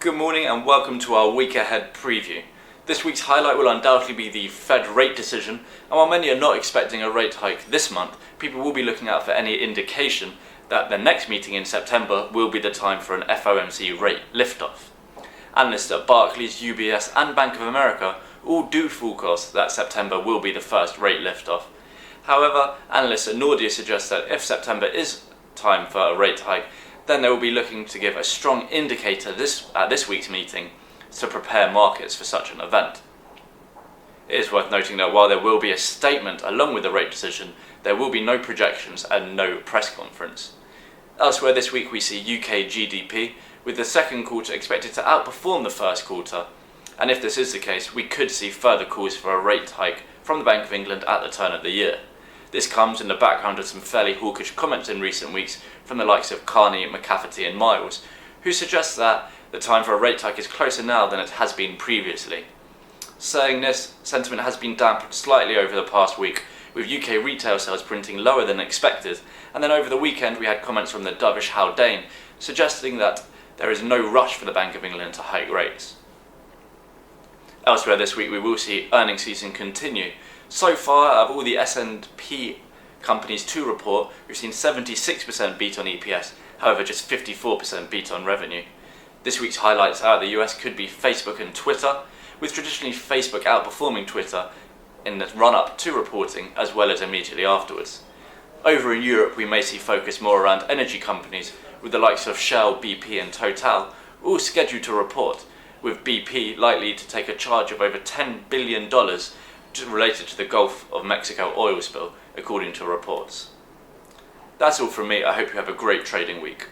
Good morning and welcome to our week ahead preview. This week's highlight will undoubtedly be the Fed rate decision, and while many are not expecting a rate hike this month, people will be looking out for any indication that the next meeting in September will be the time for an FOMC rate liftoff. Analysts at Barclays, UBS and Bank of America all do forecast that September will be the first rate liftoff. However, analysts at Nordea suggest that if September is time for a rate hike, then they will be looking to give a strong indicator at this week's meeting to prepare markets for such an event. It is worth noting that while there will be a statement along with the rate decision, there will be no projections and no press conference. Elsewhere this week we see UK GDP, with the second quarter expected to outperform the first quarter, and if this is the case, we could see further calls for a rate hike from the Bank of England at the turn of the year. This comes in the background of some fairly hawkish comments in recent weeks from the likes of Carney, McCafferty and Miles, who suggest that the time for a rate hike is closer now than it has been previously. Saying this, sentiment has been dampened slightly over the past week, with UK retail sales printing lower than expected, and then over the weekend we had comments from the dovish Haldane suggesting that there is no rush for the Bank of England to hike rates. Elsewhere this week we will see earnings season continue. So far, of all the S&P companies to report, we've seen 76% beat on EPS, however just 54% beat on revenue. This week's highlights out of the US could be Facebook and Twitter, with traditionally Facebook outperforming Twitter in the run-up to reporting as well as immediately afterwards. Over in Europe we may see focus more around energy companies, with the likes of Shell, BP and Total all scheduled to report, with BP likely to take a charge of over $10 billion related to the Gulf of Mexico oil spill, according to reports. That's all from me. I hope you have a great trading week.